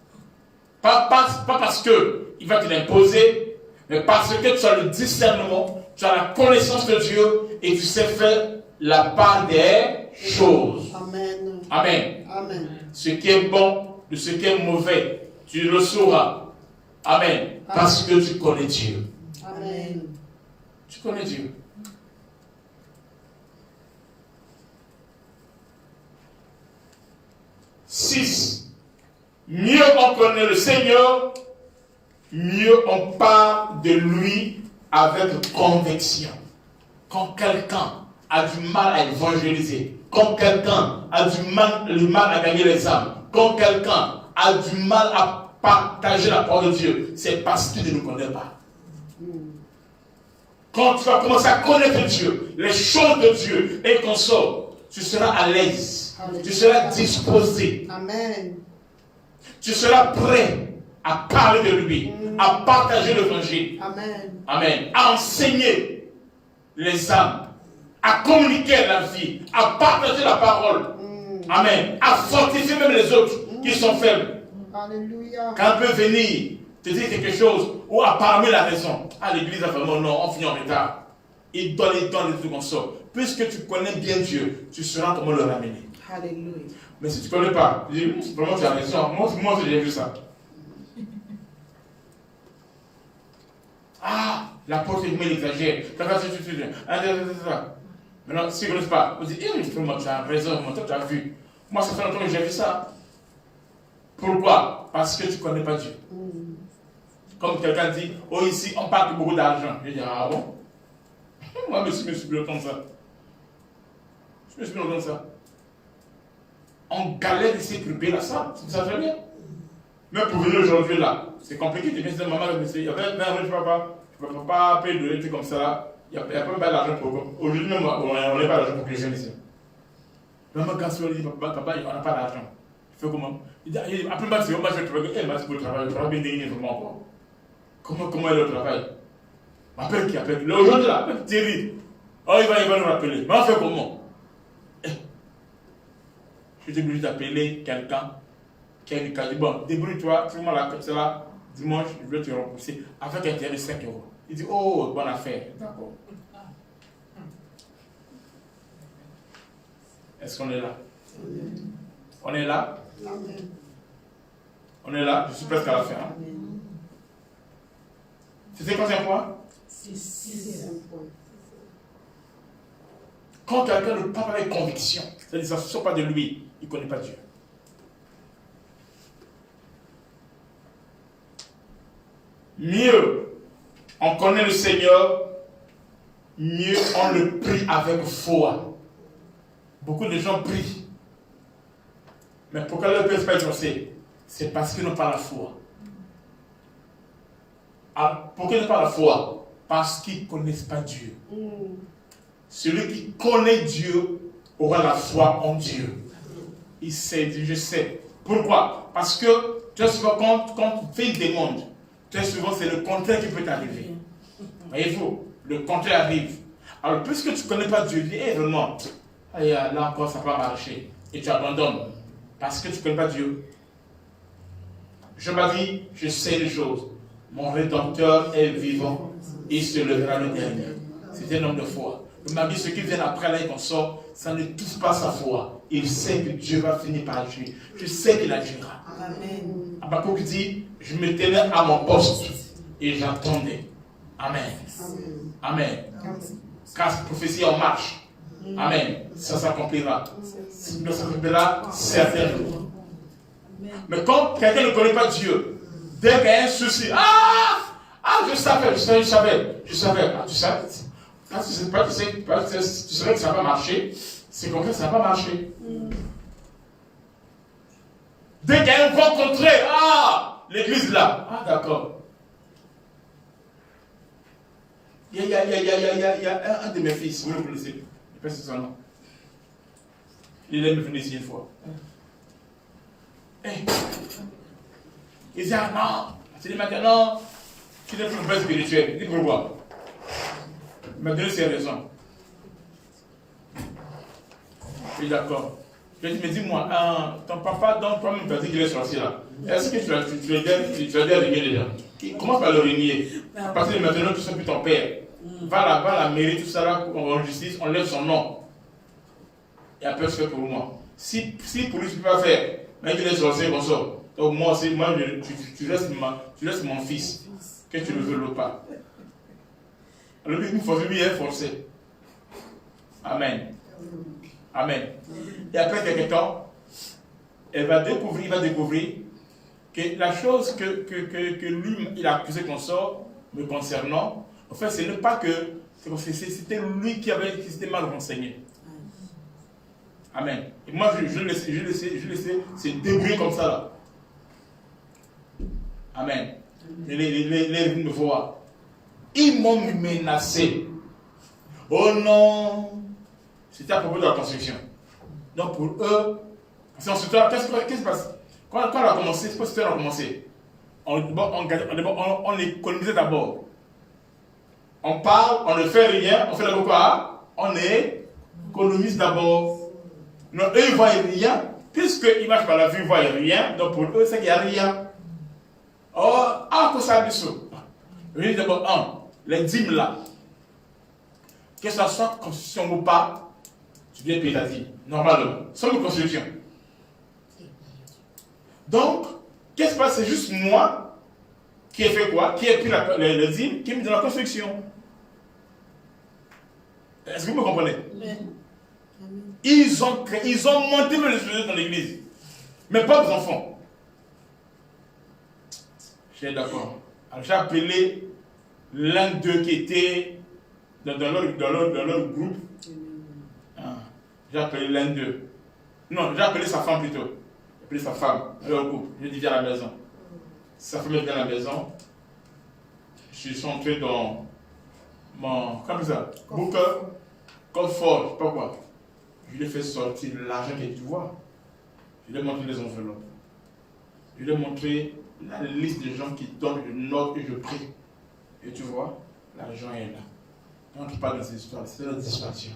Pas parce qu'il va te l'imposer, mais parce que tu as le discernement, tu as la connaissance de Dieu et tu sais faire la part des choses. Amen. Amen. Amen. Ce qui est bon de ce qui est mauvais, tu le sauras. Amen. Parce que tu connais Dieu. Amen. Tu connais Dieu. Six. Mieux on connaît le Seigneur, mieux on parle de lui avec conviction. Quand quelqu'un a du mal à évangéliser, quand quelqu'un a du mal à gagner les âmes, quand quelqu'un a du mal à partager la parole de Dieu, c'est parce qu'il ne nous connaît pas. Quand tu vas commencer à connaître Dieu, les choses de Dieu et qu'on sort, tu seras à l'aise, tu seras disposé. Amen. Tu seras prêt à parler de lui, à partager l'évangile. Amen. Amen. À enseigner les âmes, à communiquer la vie, à partager la parole. Amen. À fortifier même les autres qui sont faibles. Alléluia. Quand on peut venir te dire quelque chose ou à parler la raison. À l'église, vraiment, non, on finit en retard. Il donne les trucs comme ça. Puisque tu connais bien Dieu, tu sauras comment le ramener. Alléluia. Mais si tu ne connais pas, tu dis, vraiment tu as raison. Moi j'ai vu ça. Ah, l'apôtre il exagère. Maintenant, si vous ne connaissez pas, vous dites, vraiment tu as raison, tu as vu. Moi ça fait longtemps que j'ai vu ça. Pourquoi? Parce que tu ne connais pas Dieu. Comme quelqu'un dit, oh ici on parle de beaucoup d'argent. Je dis, ah bon? Moi je me suis bloqué comme ça. Je me suis bloqué comme ça. On galère ici pour payer la salle, c'est ça très bien. Mais pour venir aujourd'hui là, c'est compliqué. Tu viens de dire, maman, il y avait 20 euros, je ne peux pas payer de l'été comme ça là. Il n'y a pas même pas d'argent pour. Aujourd'hui même, on n'a pas d'argent pour que les jeunes ici. Maman, quand il dit, papa, on n'a pas d'argent. Il fait comment? Il dit, après moi, c'est moi, je vais travailler. Elle m'a dit pour le travail, je travaille bien vraiment. Comment est le travail? Appelle qui appelle? Aujourd'hui là, appelle Thierry. Oh, il va nous rappeler. Mais on fait comment? Je suis obligé d'appeler quelqu'un qui a une carte. Bon, débrouille-toi, fais-moi la comme ça là. Dimanche, je vais te rembourser avec un intérêt de 5 euros. Il dit, oh, bonne affaire. D'accord. Est-ce qu'on est là? On est là? On est là? Je suis presque à la fin. Hein? C'était combien de points? 6 points. Quand quelqu'un ne parle pas avec conviction, c'est-à-dire que ça ne sort pas de lui, il ne connaît pas Dieu. Mieux on connaît le Seigneur, mieux on le prie avec foi. Beaucoup de gens prient. Mais pourquoi leur prière n'est pas exaucée? C'est parce qu'ils n'ont pas la foi. Pourquoi ils n'ont pas la foi? Parce qu'ils ne connaissent pas Dieu. Celui qui connaît Dieu aura la foi en Dieu. Il sait, je sais. Pourquoi? Parce que très souvent, quand tu fais des mondes, très souvent c'est le contraire qui peut t'arriver. Voyez-vous, le contraire arrive. Alors, puisque tu ne connais pas Dieu, dis, vraiment, là encore, ça va marcher. Et tu abandonnes. Parce que tu ne connais pas Dieu. Job a dit, je sais les choses. Mon Rédempteur est vivant. Il se lèvera le dernier. C'est un homme de foi. Il m'a dit, ceux qui viennent après là et qu'on sort, ça ne touche pas sa foi. Il sait que Dieu va finir par agir. Je sais qu'il agira. Amen. Habakkuk dit, je me tenais à mon poste et j'attendais. Amen. Amen. Car cette prophétie en marche. Amen. Ça s'accomplira. Ça s'accomplira certainement. Mais quand quelqu'un ne connaît pas Dieu, dès qu'il y a un souci, je savais. Ah, tu savais. Tu savais que ça va marcher, c'est comme ça que ça va marcher. Dès qu'il y a un vent contraire, l'église là, d'accord. Il y a un de mes fils, vous le connaissez, je ne sais pas si c'est son nom. Il est venu ici une fois. Il dit, non, c'est dit maintenant, tu n'es plus le père spirituel. Il dit pourquoi? Il m'a donné ses raisons. Je suis d'accord. Je lui ai dit, mais dis-moi, ton papa, donc toi-même, tu as dit qu'il est sorcier là. Est-ce que tu as déjà régné déjà? Comment tu vas le régner? Parce que maintenant, tu ne sais plus ton père. Va à la mairie, tout ça là, en justice, on lève son nom. Et après, c'est fait pour moi. Si pour lui, tu ne peux pas faire, mais qu'il est sorcier, on sort. Donc, moi, tu laisses mon fils, que tu ne le veux pas. Alors, lui, il est forcé. Amen. Amen. Et après quelque temps, il va découvrir que la chose que lui, il a accusé qu'on sort, me concernant, en fait, ce n'est pas que c'était lui qui s'était mal renseigné. Amen. Et moi, je laissais se débrouiller comme ça là. Amen. Et les me voient. Ils m'ont menacé. Oh non! C'était à propos de la construction. Donc pour eux, qu'est-ce qui se passe? Quand on a commencé, c'est quoi ce qu'on a commencé? On économisait d'abord. On parle, on ne fait rien, on fait d'abord quoi? On économise d'abord. Non, eux, ils ne voient rien. Puisqu'ils marchent par la vue, ils ne voient rien. Donc pour eux, c'est qu'il n'y a rien. Oh, que ça a du saut. Oui, d'abord, les dîmes là. Que ce soit construction ou pas, tu viens payer ta dîme. Normalement. Sans une construction. Donc, qu'est-ce qui se passe? C'est juste moi qui ai fait quoi? Qui ai pris les dîmes, qui ai mis dans la construction. Est-ce que vous me comprenez? Ils ont monté le sujet dans l'église. Mais pas aux enfants. J'étais d'accord. Alors j'ai appelé l'un d'eux qui était dans leur groupe. Ah, j'ai appelé l'un d'eux. Non, j'ai appelé sa femme plutôt. J'ai appelé sa femme, leur groupe. J'ai dit viens à la maison. Sa femme est venue à la maison. Je suis entré dans mon, comme ça, bouquin, coffre-fort, je sais pas quoi. Je lui ai fait sortir l'argent qu'il tu vois. Je lui ai montré les enveloppes. Je lui ai montré la liste des gens qui donnent, je note et je prie. Et tu vois, l'argent est là. On ne parle de ces histoires, c'est la disparition.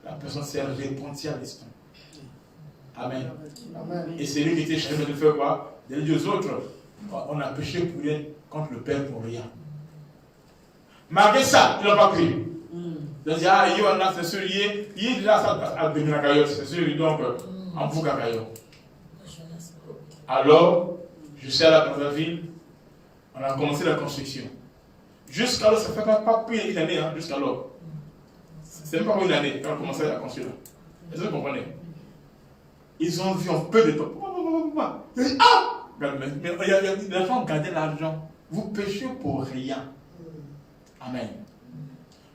La personne s'est répandue à l'instant. Amen. Amen. Et c'est lui qui était chargé de faire quoi? De dire aux autres, on a péché pour rien contre le Père pour rien. Malgré ça, ils n'ont pas pris. Ils ont dit, ah, il y en a, c'est sûr, il est déjà à devenir la caillotte, c'est sûr, donc, en vous la caillotte. Alors, je suis allé dans la ville, on a commencé la construction. Jusqu'alors, ça ne fait pas plus d'une année, hein, jusqu'alors. C'est même pas une année quand on a commencé à construire. Est-ce que vous comprenez? Ils ont vu en peu de temps. Ils ont dit, ah! Mais les gens gardaient l'argent. Vous péchez pour rien. Amen.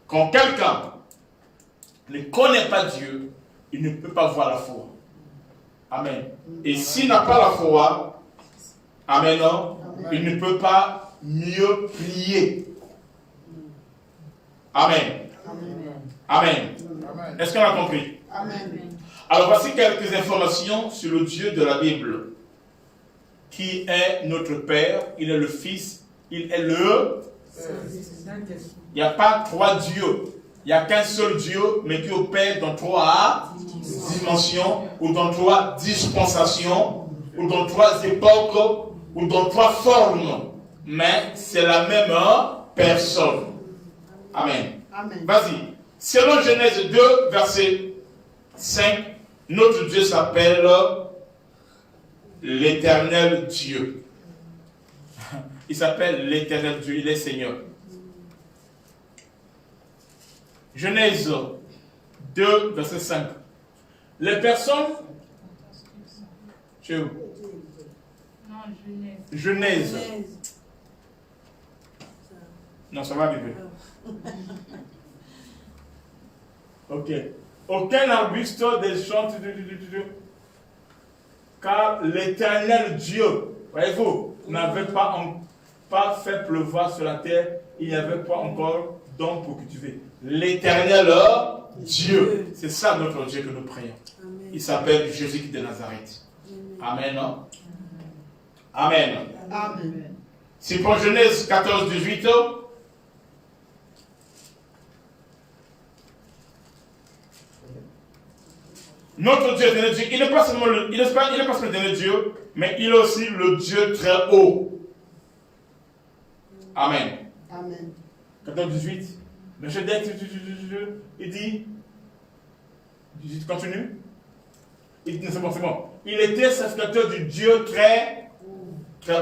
Quand quelqu'un ne connaît pas Dieu, il ne peut pas voir la foi. Amen. Et s'il n'a pas la foi, amen, non, il ne peut pas mieux prier. Amen. Amen. Est-ce qu'on a compris? Amen. Alors voici quelques informations sur le Dieu de la Bible. Qui est notre Père, il est le Fils, il est le... Il n'y a pas trois dieux. Il n'y a qu'un seul Dieu, mais qui opère dans trois dimensions, ou dans trois dispensations, ou dans trois époques, ou dans trois formes. Mais c'est la même personne. Amen. Amen. Vas-y. Selon Genèse 2, verset 5, notre Dieu s'appelle l'Éternel Dieu. Il s'appelle l'Éternel Dieu, il est Seigneur. Genèse 2, verset 5. Les personnes... Chez vous. Non, Genèse. Genèse. Non, ça va arriver. Ok. Aucun arbuste des champs, car l'Éternel Dieu, voyez-vous, n'avait pas fait pleuvoir sur la terre, il n'y avait pas encore d'homme pour cultiver. L'Éternel Dieu, c'est ça notre Dieu que nous prions. Il s'appelle Jésus de Nazareth. Amen. Amen. Amen. C'est pour Genèse 14, 18. Notre Dieu est Dieu. Il n'est pas seulement le Dieu, mais il est aussi le Dieu très haut. Amen. Amen. 14, 18. Mais je dis, il dit, continue. Il dit, c'est bon. Il était sacrificateur du Dieu très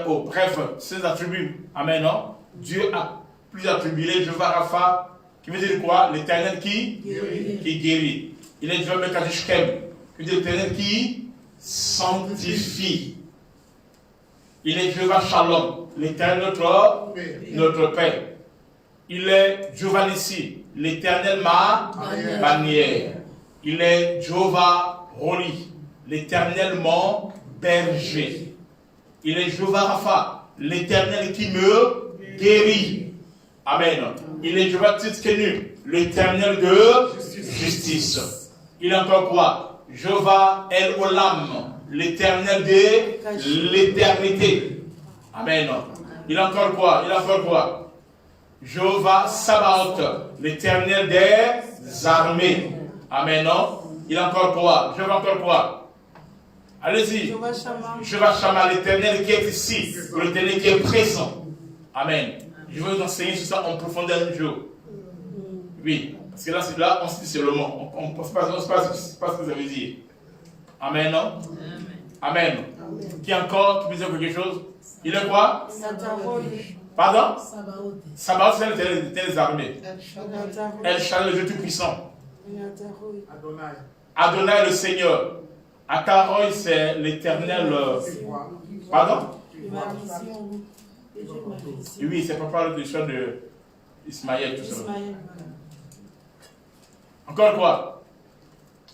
haut. Bref, ses attributs. Amen, non? Dieu a plusieurs attributs. Il est Jéhovah Rapha, qui veut dire quoi? L'Éternel qui guérit. Il est Jéhovah Mekadishkem, qui veut dire l'Éternel qui sanctifie. Il est Jéhovah Shalom, l'Éternel notre Père. Il est Jéhovah Nissi, l'Éternel ma bannière. Il est Jéhovah Roli, l'Éternel mon berger. Il est Jéhovah Rapha, l'Éternel qui me guérit. Amen. Il est Jéhovah Tzidkenu, l'Éternel de justice. Il est encore quoi? Jéhovah El Olam, l'Éternel de l'éternité. Amen. Il a encore quoi? Jéhovah Sabaoth, l'Éternel des armées. Amen. Il a encore quoi? Allez-y. Jéhovah Shammah, l'Éternel qui est ici, l'Éternel qui est présent. Amen. Je vais vous enseigner sur ça en profondeur un jour. Oui, parce que là, on se dit seulement. On ne pense pas ce que vous avez dit. Amen, non? Amen. Qui encore, qui peut dire quelque chose? Il est quoi? Pardon? Sabaoth, c'est l'Éternel des armées. El Shaddai, le Dieu tout-puissant. Adonai, le Seigneur. Akaroy, c'est l'Éternel. Pardon? Oui, c'est pour parler de l'histoire de Ismaël, tout ça. Encore quoi?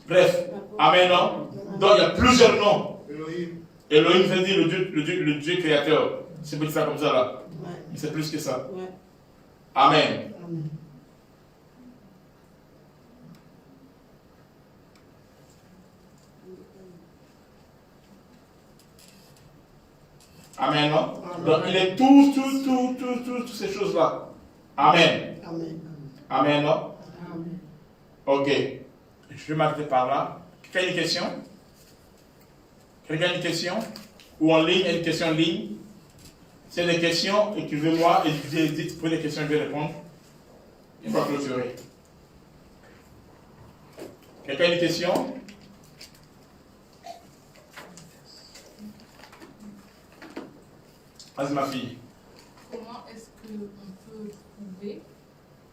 Bref, Amen, non? Donc il y a plusieurs noms. Elohim, ça dit le Dieu créateur. C'est petit ça comme ça là. Mais c'est plus que ça. Amen. Amen, non? Donc il est toutes ces choses-là. Amen. Amen, non? Ok. Je vais m'arrêter par là. Quelqu'un a une question? Quelqu'un a une question? Ou en ligne, une question en ligne? C'est des questions, écrivez-moi et dites pour des questions, je vais répondre. Une fois clôturé. Quelqu'un a une question? Vas-y ma fille. Comment est-ce qu'on peut prouver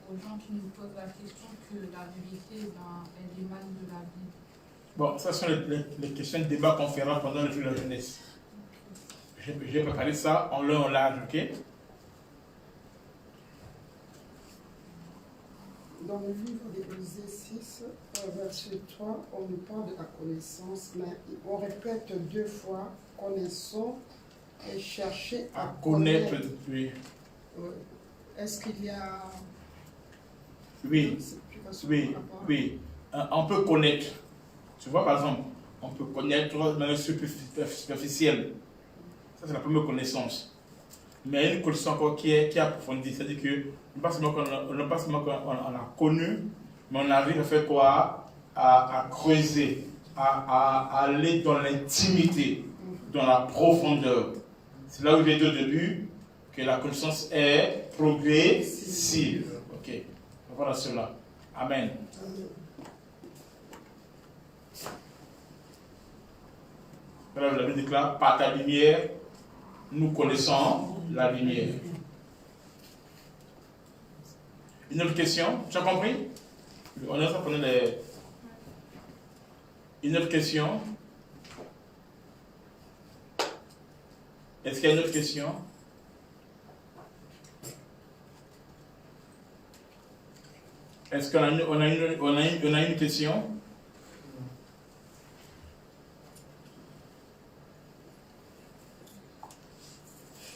aux gens qui nous posent la question que la vérité elle émane de la Bible? Bon, ça sont les questions de débat qu'on fera pendant le jour de la jeunesse. J'ai préparé ça en long, en large, ok? Dans le livre d'Ésaïe 6, verset 3, on nous parle de la connaissance, mais on répète 2 fois, connaissons et chercher à connaître. Oui. Est-ce qu'il y a... Oui, oui. On peut connaître. Tu vois, par exemple, on peut connaître de manière superficielle. Ça, c'est la première connaissance. Mais il y a une connaissance encore qui est approfondie. C'est-à-dire que, non pas seulement qu'on a connu, mais on arrive à faire quoi? À creuser, à aller dans l'intimité, dans la profondeur. C'est là où j'ai dit au début que la connaissance est progressive. Ok. Voilà cela. Amen. Voilà, la Bible déclare, par ta lumière, nous connaissons la lumière. Une autre question? Tu as compris? On est en train de prendre les... Une autre question? Est-ce qu'il y a une autre question? Est-ce qu'on a une question?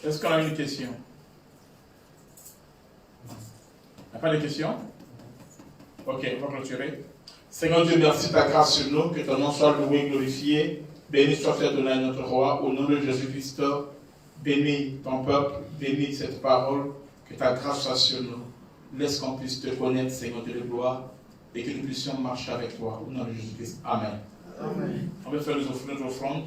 Est-ce qu'on a une question? Il n'y a pas de questions? Ok, on va clôturer. Seigneur Dieu, merci de ta grâce sur nous, que ton nom soit loué, glorifié. Béni soit fait de notre roi, au nom de Jésus-Christ. Bénis ton peuple, bénis cette parole, que ta grâce soit sur nous. Laisse qu'on puisse te connaître, Seigneur de gloire, et que nous puissions marcher avec toi, au nom de Jésus-Christ. Amen. On va faire notre offrande.